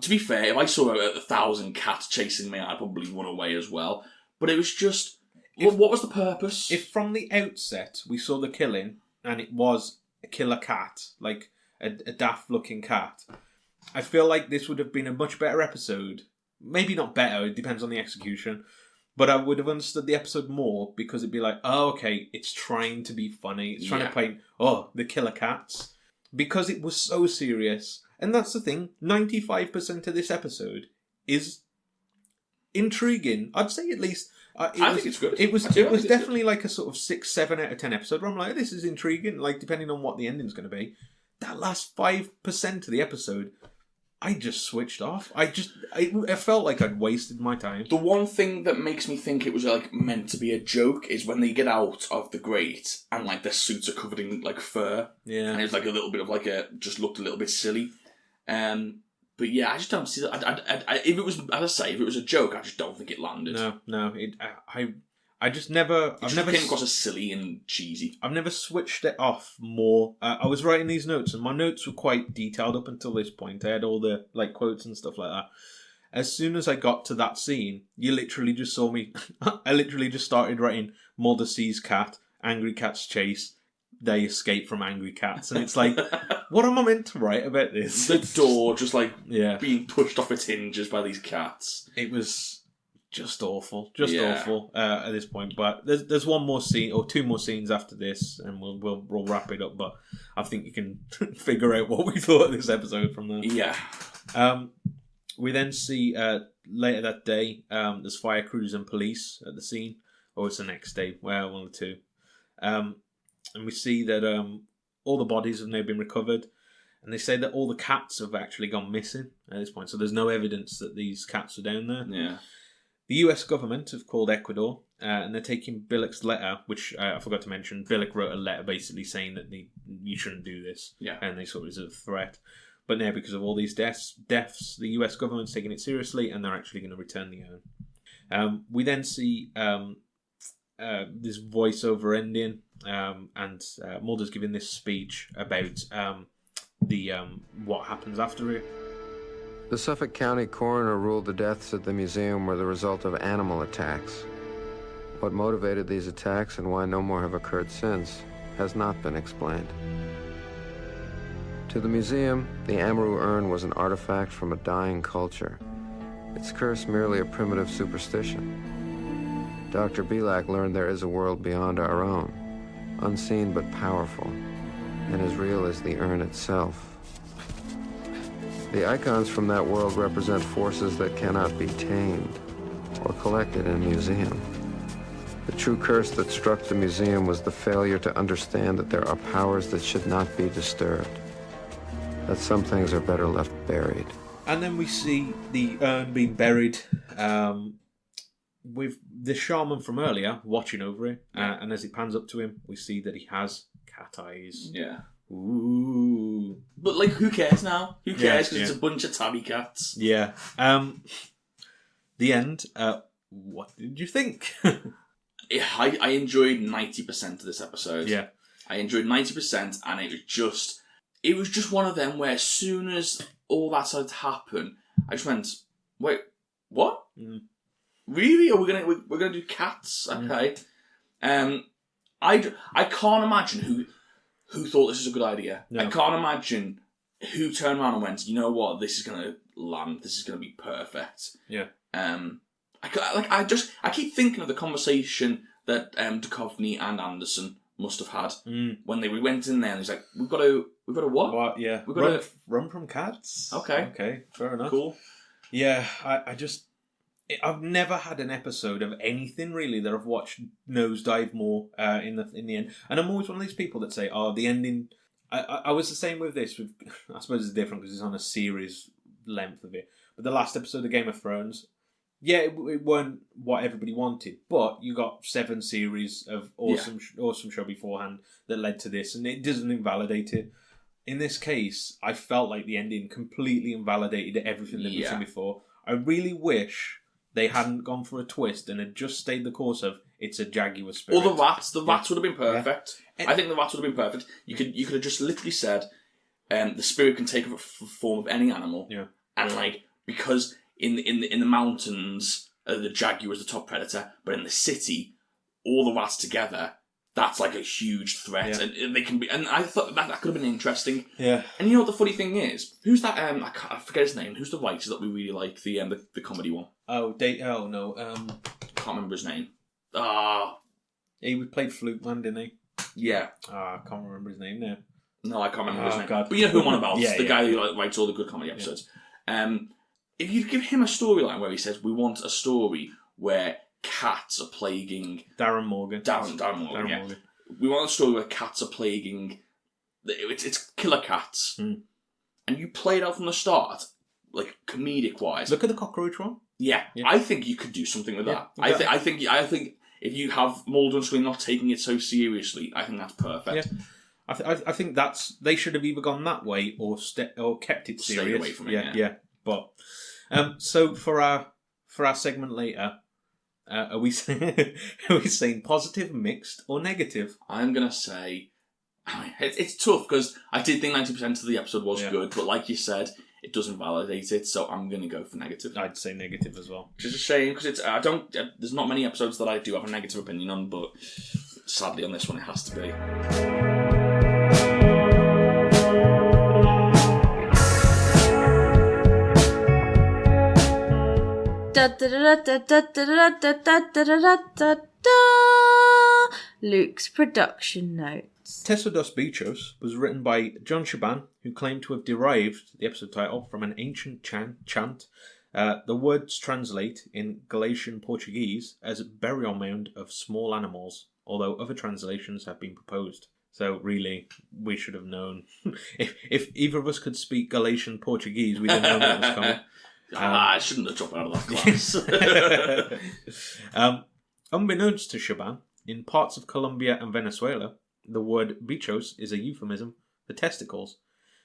to be fair, if I saw 1,000 cats chasing me, I'd probably run away as well. But it was just. What was the purpose? If from the outset we saw the killing and it was a killer cat, like a daft-looking cat, I feel like this would have been a much better episode. Maybe not better, it depends on the execution. But I would have understood the episode more because it'd be like, oh, okay, it's trying to be funny. It's trying to paint, the killer cats. Because it was so serious. And that's the thing, 95% of this episode is intriguing. I'd say at least... I think it's good. It was definitely like a sort of 6, 7 out of 10 episode where I'm like, this is intriguing, like depending on what the ending's going to be. That last 5% of the episode... I just switched off. I felt like I'd wasted my time. The one thing that makes me think it was like meant to be a joke is when they get out of the grate and like their suits are covered in like fur. Yeah. And it's like a little bit of like just looked a little bit silly. But yeah, I just don't see that. If it was, as I say, if it was a joke, I just don't think it landed. No. I've never came across as silly and cheesy. I've never switched it off more. I was writing these notes, and my notes were quite detailed up until this point. I had all the like quotes and stuff like that. As soon as I got to that scene, you literally just saw me. I literally just started writing Mulder sees cat, angry cats chase, they escape from angry cats, and it's like, what am I meant to write about this? The door just like being pushed off its hinges by these cats. It was. Just awful at this point. But there's one more scene or two more scenes after this, and we'll wrap it up. But I think you can figure out what we thought of this episode from there. Yeah. We then see later that day, there's fire crews and police at the scene, or it's the next day, well, one or two, and we see that all the bodies have now been recovered, and they say that all the cats have actually gone missing at this point. So there's no evidence that these cats are down there. Yeah. The US government have called Ecuador, and they're taking Billick's letter, which I forgot to mention. Billick wrote a letter basically saying that you shouldn't do this, and they saw it as a threat. But now, because of all these deaths, the US government's taking it seriously, and they're actually going to return the urn. We then see this voiceover ending, and Mulder's giving this speech about what happens after it. The Suffolk County coroner ruled the deaths at the museum were the result of animal attacks. What motivated these attacks and why no more have occurred since has not been explained. To the museum, the Amaru urn was an artifact from a dying culture. Its curse merely a primitive superstition. Dr. Belak learned there is a world beyond our own, unseen but powerful, and as real as the urn itself. The icons from that world represent forces that cannot be tamed or collected in a museum. The true curse that struck the museum was the failure to understand that there are powers that should not be disturbed, that some things are better left buried. And then we see the urn being buried with the shaman from earlier watching over it, and as it pans up to him, we see that he has cat eyes. Yeah. Ooh. But, like, who cares now? Who cares? Because it's a bunch of tabby cats. Yeah. The end. What did you think? I enjoyed 90% of this episode. Yeah. I enjoyed 90%, and it was just one of them where as soon as all that started to happen, I just went, wait, what? Mm. Really? We're gonna do cats? Okay. I can't imagine who thought this was a good idea. No. I can't imagine who turned around and went, you know what, this is gonna land. This is gonna be perfect. Yeah. I keep thinking of the conversation that Duchovny and Anderson must have had when we went in there, and he's like, "We've got to what? What? Yeah, we've got to run from cats." Okay, fair enough. Cool. Yeah, I've never had an episode of anything really that I've watched nosedive more in the end, and I'm always one of these people that say, "Oh, the ending." I was the same with this. I suppose it's different because it's on a series length of it, but the last episode of Game of Thrones. Yeah, it weren't what everybody wanted, but you got 7 series of awesome show beforehand that led to this, and it doesn't invalidate it. In this case, I felt like the ending completely invalidated everything that we've seen before. I really wish they hadn't gone for a twist and had just stayed the course of it's a jaguar spirit. Or the rats would have been perfect. Yeah. I think the rats would have been perfect. You could have just literally said, the spirit can take a form of any animal, and because. In the mountains, the jaguar is the top predator, but in the city, all the rats together, that's like a huge threat, and they can be. And I thought that could have been interesting. Yeah. And you know what the funny thing is? Who's that? I forget his name. Who's the writer that we really like? The comedy one. Oh, no. Can't remember his name. He played Flute Man, didn't he? Yeah. I can't remember his name now. No, I can't remember his name. God. But you know who I'm on about? The guy who writes all the good comedy episodes. If you give him a storyline where he says, we want a story where cats are plaguing... Darren Morgan. Darren Morgan. We want a story where cats are plaguing... It's killer cats. And you play it out from the start, like, comedic-wise. Look at the cockroach one. Yeah. I think you could do something with that. I think if you have Mulder and Scully not taking it so seriously, I think that's perfect. Yeah. I think they should have either gone that way or kept it serious. Stayed away from it, yeah. But... so for our segment later, are we saying positive, mixed, or negative? I'm gonna say it's tough because I did think 90% of the episode was good, but like you said, it doesn't validate it. So I'm gonna go for negative. I'd say negative as well. Which is a shame because there's not many episodes that I do have a negative opinion on, but sadly on this one it has to be. Luke's production notes. Teso Dos Bichos was written by John Shaban, who claimed to have derived the episode title from an ancient chant. The words translate in Galician Portuguese as burial mound of small animals, although other translations have been proposed. So really, we should have known. If either of us could speak Galician Portuguese, we'd have known what was coming. I shouldn't have dropped out of that class. Unbeknownst to Shaban, in parts of Colombia and Venezuela, the word bichos is a euphemism for testicles.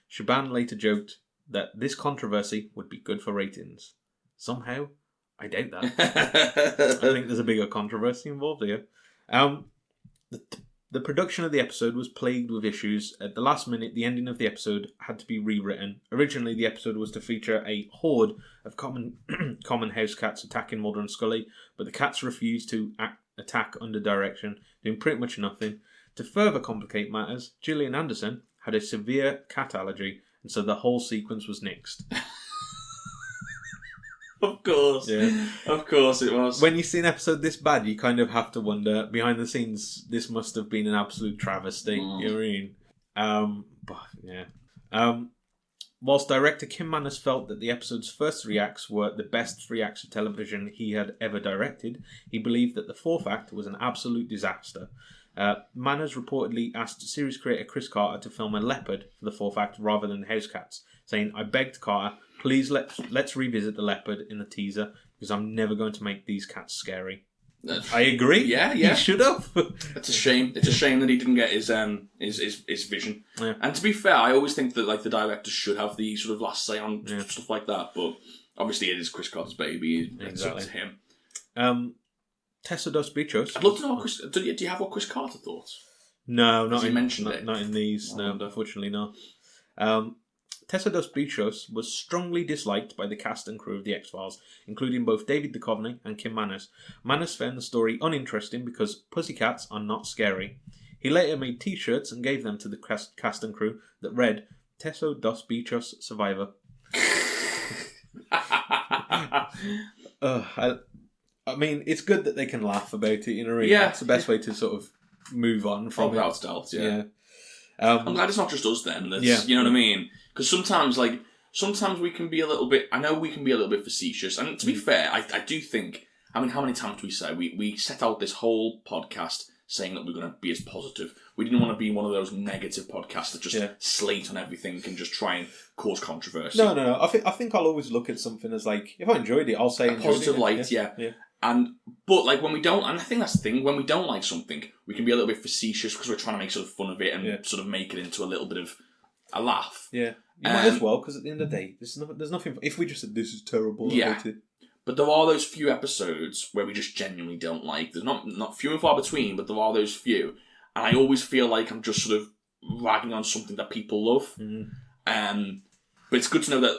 Shaban later joked that this controversy would be good for ratings. Somehow, I doubt that. I think there's a bigger controversy involved here. The production of the episode was plagued with issues. At the last minute, the ending of the episode had to be rewritten. Originally, the episode was to feature a horde of common house cats attacking Mulder and Scully, but the cats refused to attack under direction, doing pretty much nothing. To further complicate matters, Gillian Anderson had a severe cat allergy, and so the whole sequence was nixed. Of course. Yeah. Of course it was. When you see an episode this bad, you kind of have to wonder, behind the scenes, this must have been an absolute travesty. You know what I mean? But, yeah. Whilst director Kim Manus felt that the episode's first 3 acts were the best 3 acts of television he had ever directed, he believed that the 4th act was an absolute disaster. Manus reportedly asked series creator Chris Carter to film a leopard for the 4th act rather than house cats, saying, "I begged Carter, please let's revisit the leopard in the teaser, because I'm never going to make these cats scary." I agree. Yeah. He should have. It's a shame. It's a shame that he didn't get his vision. Yeah. And to be fair, I always think that the director should have the sort of last say on stuff like that. But obviously, it is Chris Carter's baby. It's up to him. Teso Dos Bichos. I'd love to know do you have what Chris Carter thought? No, not he mentioned it. Not in these. No, unfortunately not. Teso Dos Bichos was strongly disliked by the cast and crew of The X-Files, including both David Duchovny and Kim Manus. Manus found the story uninteresting because pussycats are not scary. He later made t-shirts and gave them to the cast and crew that read, "Teso Dos Bichos Survivor." I mean, it's good that they can laugh about it, you know, really. Yeah. It's the best way to sort of move on from it. Without doubt, yeah. I'm glad it's not just us then. You know what I mean? Because sometimes we can be a little bit, I know we can be a little bit facetious. And to be fair, I do think, I mean, how many times do we say, we set out this whole podcast saying that we're going to be as positive. We didn't want to be one of those negative podcasts that just slate on everything and just try and cause controversy. No. I think I'll always look at something as like, if I enjoyed it, I'll say a positive light, yeah. But like when we don't, and I think that's the thing, when we don't like something, we can be a little bit facetious because we're trying to make sort of fun of it and sort of make it into a little bit of a laugh. Yeah, you might as well, because at the end of the day, there's nothing. If we just said this is terrible, but there are those few episodes where we just genuinely don't like. There's not few and far between, but there are those few, and I always feel like I'm just sort of ragging on something that people love. But it's good to know that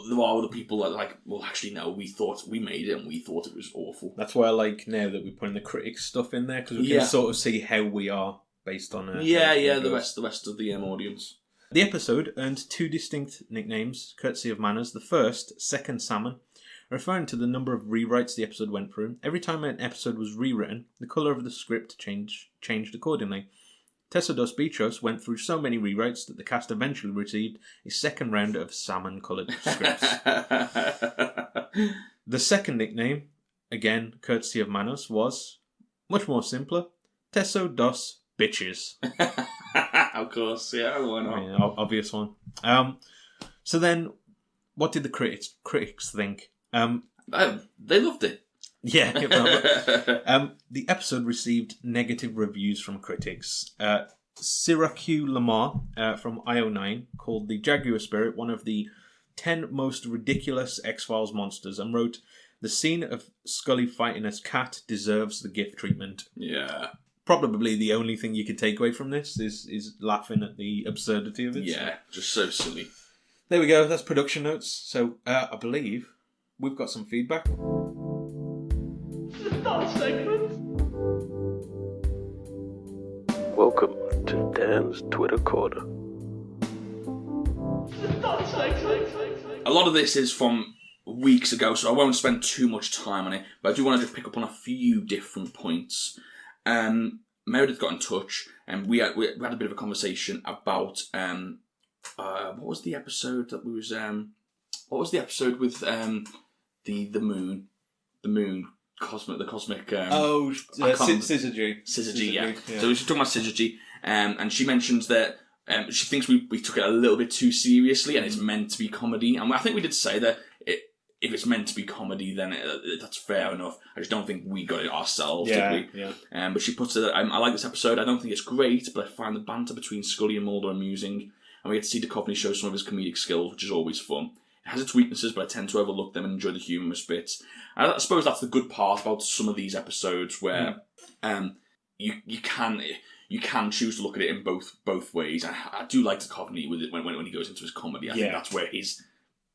there are other people that like, well, actually, no, we made it and we thought it was awful. That's why I like now that we're putting the critics stuff in there, because we can sort of see how we are based on it. The rest of the audience. The episode earned 2 distinct nicknames, courtesy of Manners. The first, Second Salmon, referring to the number of rewrites the episode went through. Every time an episode was rewritten, the colour of the script changed accordingly. Teso Dos Bichos went through so many rewrites that the cast eventually received a second round of salmon-coloured scripts. The second nickname, again courtesy of Manos, was much more simpler: Teso Dos Bitches. Of course, yeah, why not? Yeah, obvious one. So then, what did the critics think? They loved it. Yeah. The episode received negative reviews from critics. Syracuse Lamar from IO9 called the Jaguar Spirit one of the 10 most ridiculous X-Files monsters and wrote, "The scene of Scully fighting a cat deserves the gift treatment." Yeah. Probably the only thing you could take away from this is laughing at the absurdity of it. Yeah, just so silly. There we go. That's production notes. So I believe we've got some feedback. Welcome to Dan's Twitter Corner. A lot of this is from weeks ago, so I won't spend too much time on it, but I do want to just pick up on a few different points. Meredith got in touch, and we had a bit of a conversation about what was the episode that we was what was the episode with the moon, the cosmic Syzygy, yeah. So we were talking about Syzygy, and she mentions that she thinks we took it a little bit too seriously and it's meant to be comedy, and I think we did say that if it's meant to be comedy, then that's fair enough. I just don't think we got it ourselves, Yeah, did we? yeah. But she puts it, I like this episode. I don't think it's great, but I find the banter between Scully and Mulder amusing, and we get to see Duchovny show some of his comedic skills, which is always fun. It has its weaknesses, but I tend to overlook them and enjoy the humorous bits. And I suppose that's the good part about some of these episodes, where you can choose to look at it in both ways. I do like Duchovny with it when he goes into his comedy. I think that's where his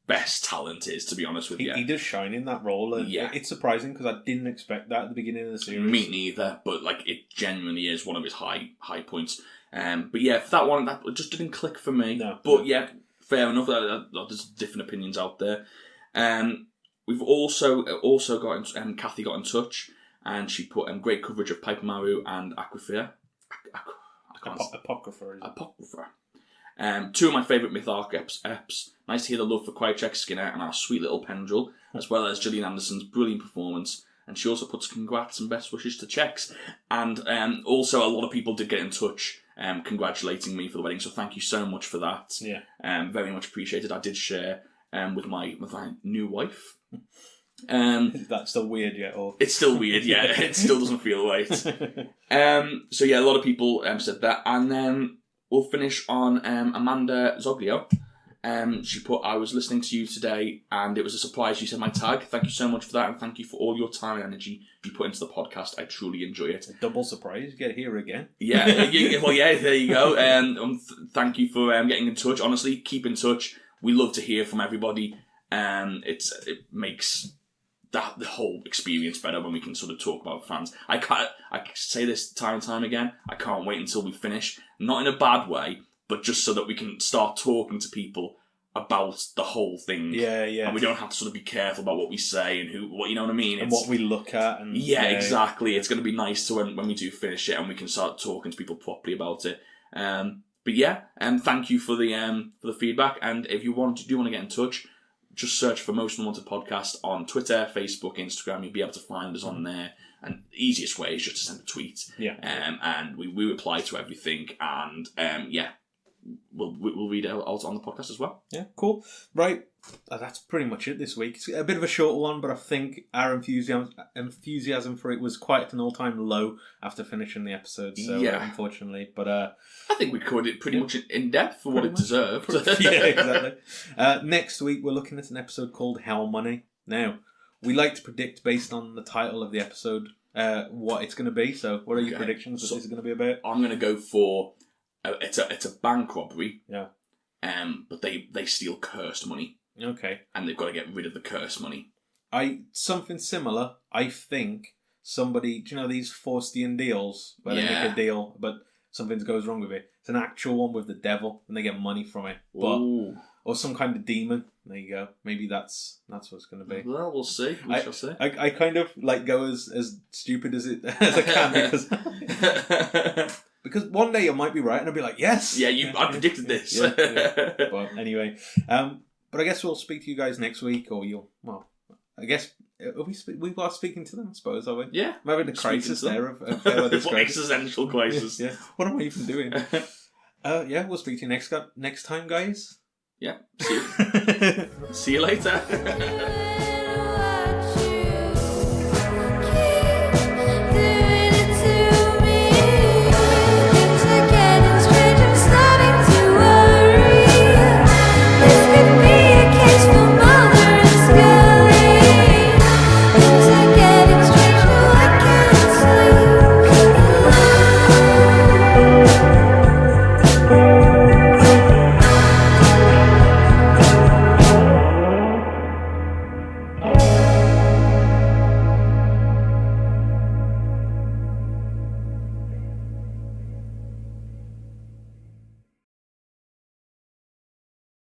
best talent is, to be honest with you. He does shine in that role, and it's surprising because I didn't expect that at the beginning of the series. Me neither, but like it genuinely is one of his high points. But yeah, for that one, that just didn't click for me. No. But yeah, fair enough. There's different opinions out there. We've also got Kathy got in touch, and she put great coverage of Piper Maru and Aquifer. Apocrypha. Two of my favourite myth arc eps. Nice to hear the love for Krychek, Skinner, and our sweet little Pendrell, as well as Gillian Anderson's brilliant performance. And she also puts congrats and best wishes to Chex. And also, a lot of people did get in touch congratulating me for the wedding, so thank you so much for that. Yeah. Very much appreciated. I did share with my new wife. Is that still weird yet? Or? It's still weird, yeah. It still doesn't feel right. So yeah, a lot of people said that. And then we'll finish on Amanda Zoglio. She put, I was listening to you today and it was a surprise you said my tag. Thank you so much for that, and thank you for all your time and energy you put into the podcast. I truly enjoy it. A double surprise, you get here again. Yeah, well, yeah, there you go. Thank you for getting in touch. Honestly, keep in touch. We love to hear from everybody. It makes the whole experience better when we can sort of talk about fans. I say this time and time again, I can't wait until we finish. Not in a bad way, but just so that we can start talking to people about the whole thing. Yeah, yeah. And we don't have to sort of be careful about what we say and what you know what I mean? And what we look at. And yeah, exactly. It's going to be nice to when we do finish it and we can start talking to people properly about it. But yeah, thank you for the feedback. And if you do want to get in touch, just search for Most Unwanted Podcast on Twitter, Facebook, Instagram. You'll be able to find us on there. And the easiest way is just to send a tweet. Yeah. And we reply to everything. And yeah, we'll read it out on the podcast as well. Yeah, cool. Right, that's pretty much it this week. It's a bit of a shorter one, but I think our enthusiasm for it was quite at an all-time low after finishing the episode. So yeah. Unfortunately, but I think we covered it pretty much in depth for what it deserved. Yeah, exactly. Next week we're looking at an episode called Hell Money. Now, we like to predict based on the title of the episode what it's going to be. So, what are your predictions that this is going to be about? I'm going to go for it's a bank robbery. Yeah. But they steal cursed money. Okay. And they've got to get rid of the cursed money. Something similar. I think somebody, do you know these Faustian deals where they make a deal, but something goes wrong with it? It's an actual one with the devil, and they get money from it. Or some kind of demon. There you go. Maybe that's what it's going to be. Well, we'll see. We shall see. I kind of go as stupid as I can because one day I might be right and I'll be like, yes. Yeah, I predicted this. Yeah. But anyway, but I guess we'll speak to you guys next week, or I guess we are speaking to them, I suppose, are we? Yeah. I'm having a crisis there of what existential crisis. Yeah. What am I even doing? Yeah, we'll speak to you next time, guys. Yeah. See you later.